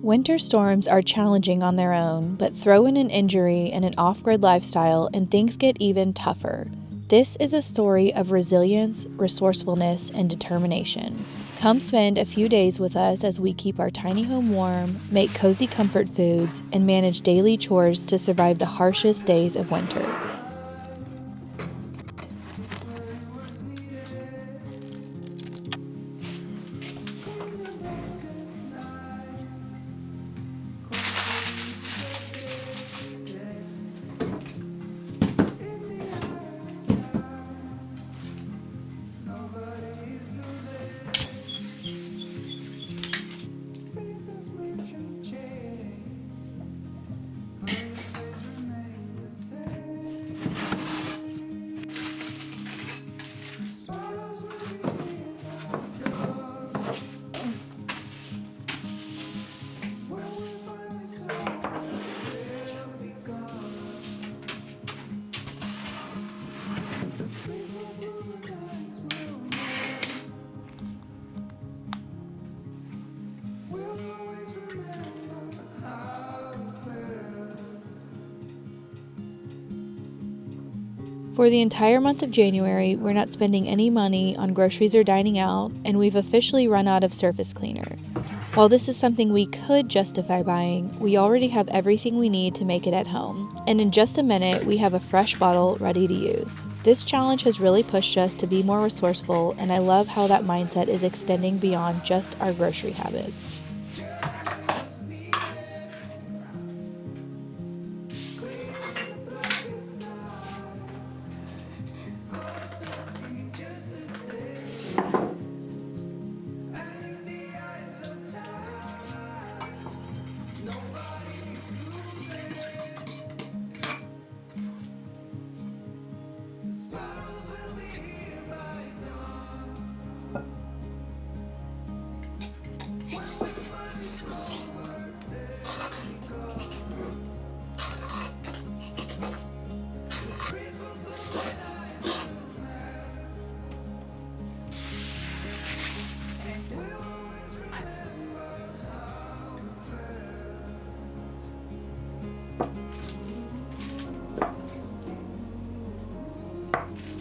Winter storms are challenging on their own, but throw in an injury and an off-grid lifestyle and things get even tougher. This is a story of resilience, resourcefulness, and determination. Come spend a few days with us as we keep our tiny home warm, make cozy comfort foods, and manage daily chores to survive the harshest days of winter. For the entire month of January, we're not spending any money on groceries or dining out, and we've officially run out of surface cleaner. While this is something we could justify buying, we already have everything we need to make it at home. And in just a minute, we have a fresh bottle ready to use. This challenge has really pushed us to be more resourceful, and I love how that mindset is extending beyond just our grocery habits.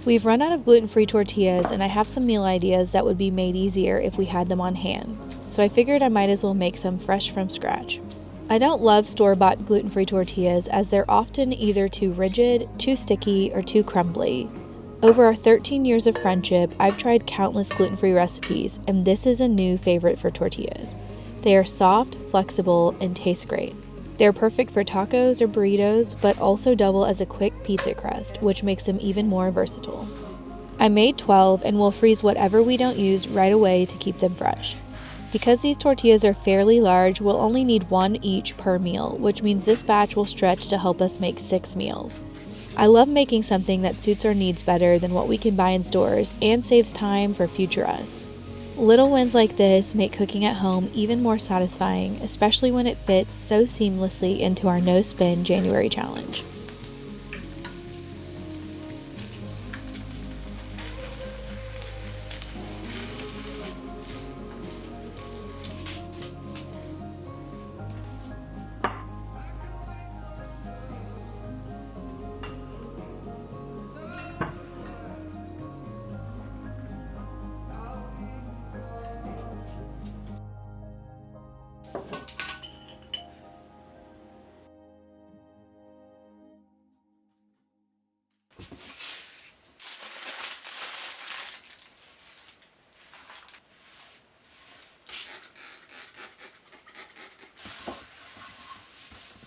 We've run out of gluten-free tortillas, and I have some meal ideas that would be made easier if we had them on hand, so I figured I might as well make some fresh from scratch. I don't love store-bought gluten-free tortillas as they're often either too rigid, too sticky, or too crumbly. Over our 13 years of friendship, I've tried countless gluten-free recipes, and this is a new favorite for tortillas. They are soft, flexible, and taste great. They're perfect for tacos or burritos, but also double as a quick pizza crust, which makes them even more versatile. I made 12 and will freeze whatever we don't use right away to keep them fresh. Because these tortillas are fairly large, we'll only need one each per meal, which means this batch will stretch to help us make 6 meals. I love making something that suits our needs better than what we can buy in stores and saves time for future us. Little wins like this make cooking at home even more satisfying, especially when it fits so seamlessly into our No Spin January challenge.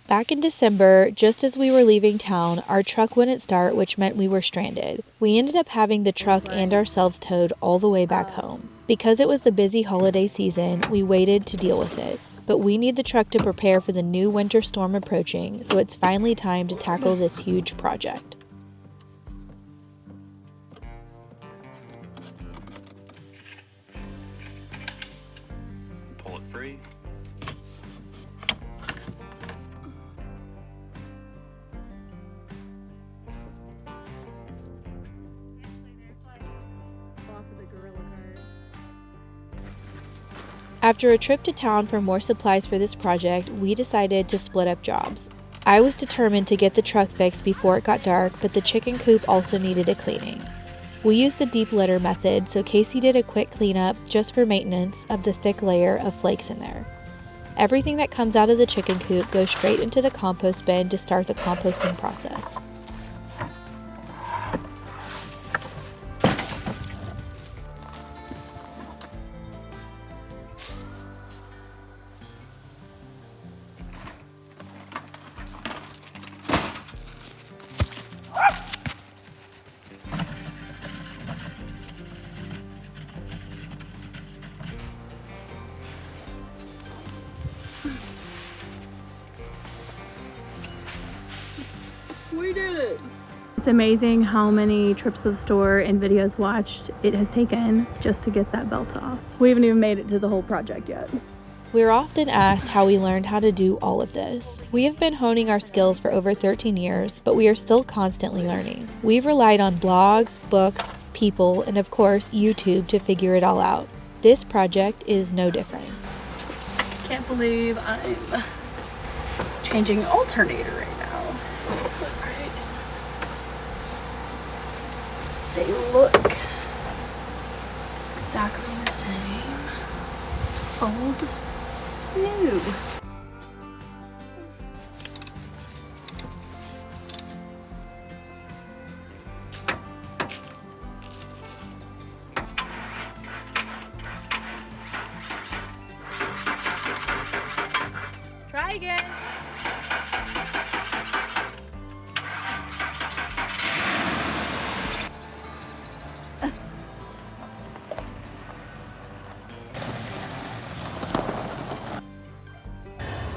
Back in December, just as we were leaving town, our truck wouldn't start, which meant we were stranded. We ended up having the truck and ourselves towed all the way back home. Because it was the busy holiday season, we waited to deal with it. But we need the truck to prepare for the new winter storm approaching, so it's finally time to tackle this huge project. Pull it free. After a trip to town for more supplies for this project, we decided to split up jobs. I was determined to get the truck fixed before it got dark, but the chicken coop also needed a cleaning. We used the deep litter method, so Casey did a quick cleanup just for maintenance of the thick layer of flakes in there. Everything that comes out of the chicken coop goes straight into the compost bin to start the composting process. We did it! It's amazing how many trips to the store and videos watched it has taken just to get that belt off. We haven't even made it to the whole project yet. We're often asked how we learned how to do all of this. We have been honing our skills for over 13 years, but we are still constantly learning. We've relied on blogs, books, people, and of course, YouTube to figure it all out. This project is no different. Can't believe I'm changing alternator right now. Does this look right? They look exactly the same. Old, new. Try again.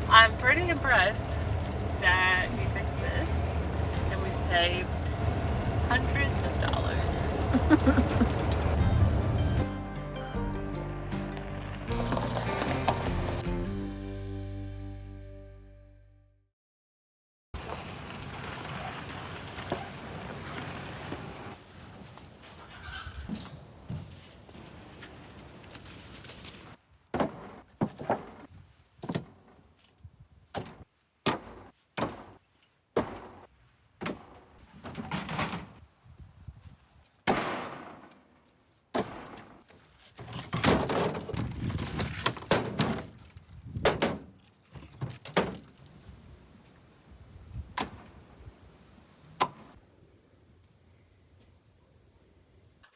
I'm pretty impressed that we fixed this and we saved hundreds of dollars.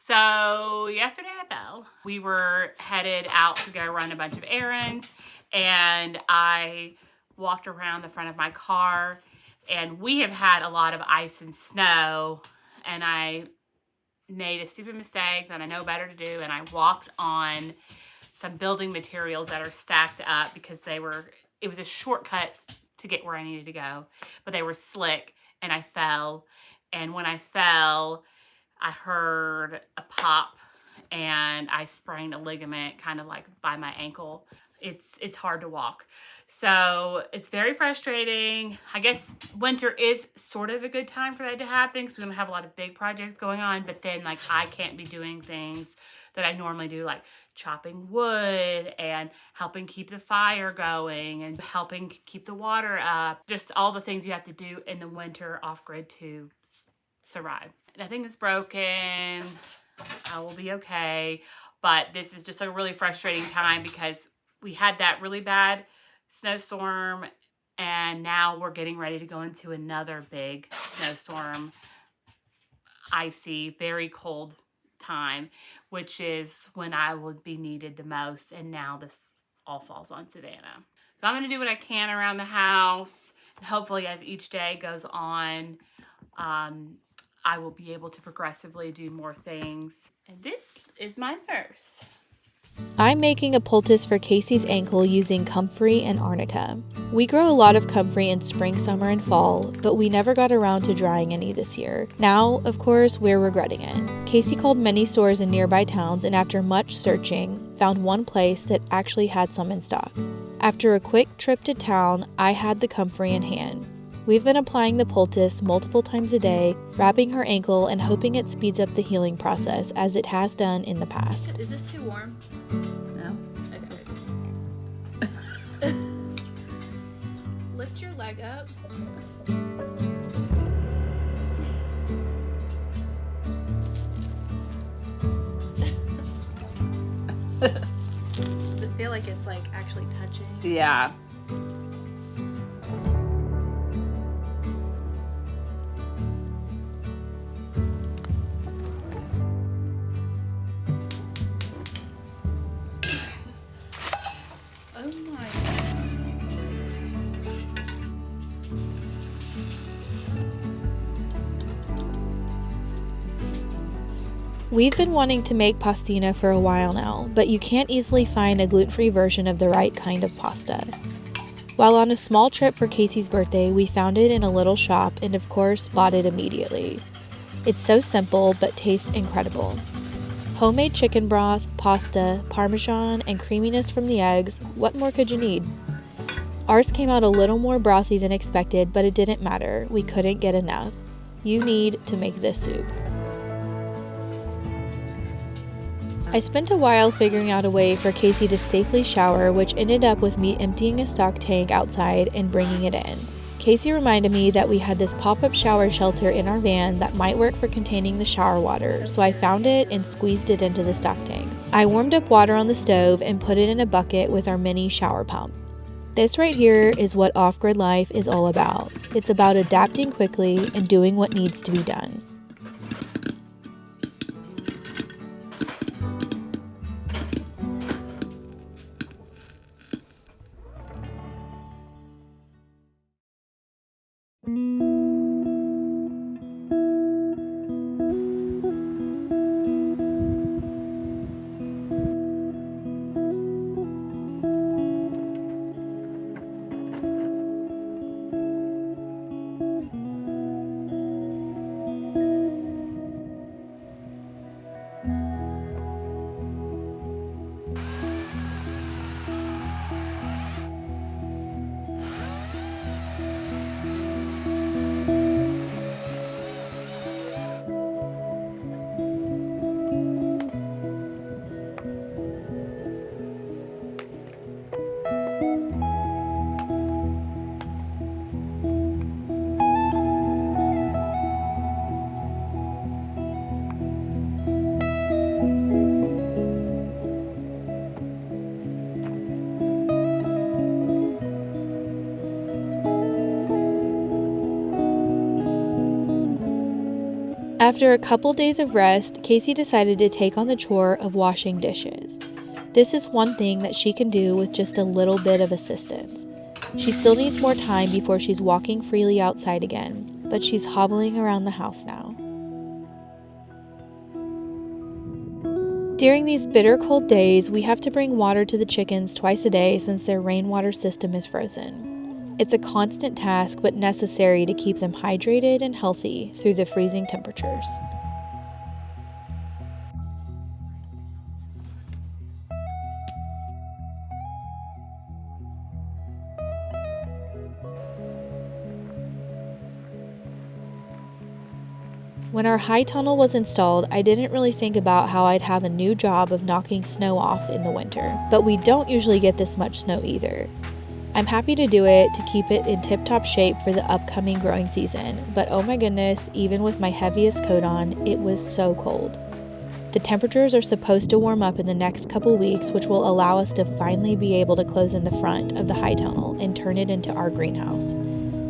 So yesterday at Bell, we were headed out to go run a bunch of errands, and I walked around the front of my car, and we have had a lot of ice and snow, and I made a stupid mistake that I know better to do, and I walked on some building materials that are stacked up because it was a shortcut to get where I needed to go, but they were slick, and I fell, and when I fell, I heard a pop and I sprained a ligament kind of like by my ankle. It's hard to walk. So it's very frustrating. I guess winter is sort of a good time for that to happen because we don't have a lot of big projects going on, but then like I can't be doing things that I normally do, like chopping wood and helping keep the fire going and helping keep the water up. Just all the things you have to do in the winter off-grid to survive. Nothing is broken. I will be okay. But this is just a really frustrating time because we had that really bad snowstorm and now we're getting ready to go into another big snowstorm, icy, very cold time, which is when I would be needed the most. And now this all falls on Savannah. So I'm going to do what I can around the house. And hopefully as each day goes on, I will be able to progressively do more things. And this is my nurse. I'm making a poultice for Casey's ankle using comfrey and arnica. We grow a lot of comfrey in spring, summer, and fall, but we never got around to drying any this year. Now, of course, we're regretting it. Casey called many stores in nearby towns and after much searching, found one place that actually had some in stock. After a quick trip to town, I had the comfrey in hand. We've been applying the poultice multiple times a day, wrapping her ankle and hoping it speeds up the healing process as it has done in the past. Is this too warm? No? Okay. Put your leg up. Does it feel like it's like actually touching? Yeah. Oh my. We've been wanting to make pastina for a while now, but you can't easily find a gluten-free version of the right kind of pasta. While on a small trip for Casey's birthday, we found it in a little shop and of course bought it immediately. It's so simple but tastes incredible. Homemade chicken broth, pasta, parmesan, and creaminess from the eggs, what more could you need? Ours came out a little more brothy than expected, but it didn't matter. We couldn't get enough. You need to make this soup. I spent a while figuring out a way for Casey to safely shower, which ended up with me emptying a stock tank outside and bringing it in. Casey reminded me that we had this pop-up shower shelter in our van that might work for containing the shower water, so I found it and squeezed it into the stock tank. I warmed up water on the stove and put it in a bucket with our mini shower pump. This right here is what off-grid life is all about. It's about adapting quickly and doing what needs to be done. After a couple days of rest, Casey decided to take on the chore of washing dishes. This is one thing that she can do with just a little bit of assistance. She still needs more time before she's walking freely outside again, but she's hobbling around the house now. During these bitter cold days, we have to bring water to the chickens twice a day since their rainwater system is frozen. It's a constant task, but necessary to keep them hydrated and healthy through the freezing temperatures. When our high tunnel was installed, I didn't really think about how I'd have a new job of knocking snow off in the winter, but we don't usually get this much snow either. I'm happy to do it to keep it in tip-top shape for the upcoming growing season, but oh my goodness, even with my heaviest coat on, it was so cold. The temperatures are supposed to warm up in the next couple weeks, which will allow us to finally be able to close in the front of the high tunnel and turn it into our greenhouse.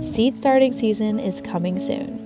Seed starting season is coming soon.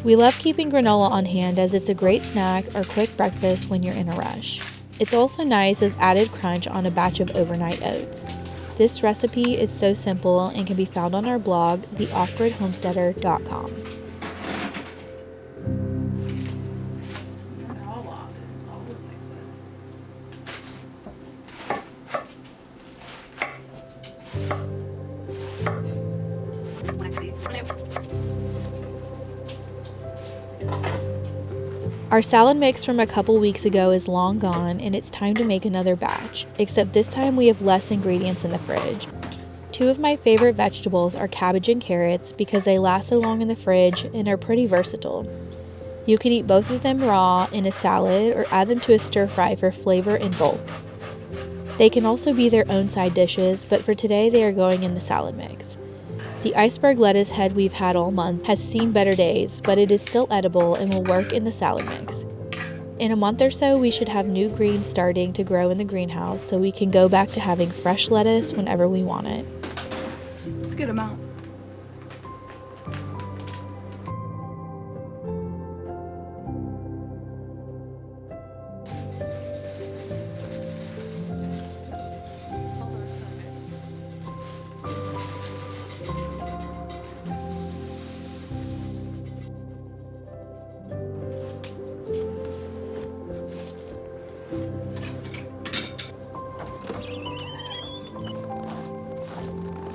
We love keeping granola on hand as it's a great snack or quick breakfast when you're in a rush. It's also nice as added crunch on a batch of overnight oats. This recipe is so simple and can be found on our blog, theoffgridhomesteader.com. Our salad mix from a couple weeks ago is long gone and it's time to make another batch, except this time we have less ingredients in the fridge. Two of my favorite vegetables are cabbage and carrots because they last so long in the fridge and are pretty versatile. You can eat both of them raw in a salad or add them to a stir fry for flavor and bulk. They can also be their own side dishes, but for today they are going in the salad mix. The iceberg lettuce head we've had all month has seen better days, but it is still edible and will work in the salad mix. In a month or so, we should have new greens starting to grow in the greenhouse so we can go back to having fresh lettuce whenever we want it. It's a good amount.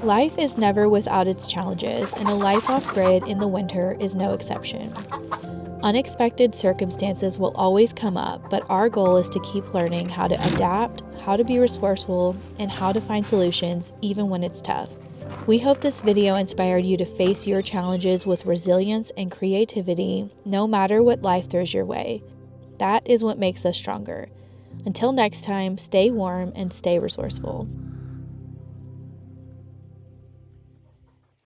Life is never without its challenges, and a life off-grid in the winter is no exception. Unexpected circumstances will always come up, but our goal is to keep learning how to adapt, how to be resourceful, and how to find solutions even when it's tough. We hope this video inspired you to face your challenges with resilience and creativity, no matter what life throws your way. That is what makes us stronger. Until next time, stay warm and stay resourceful.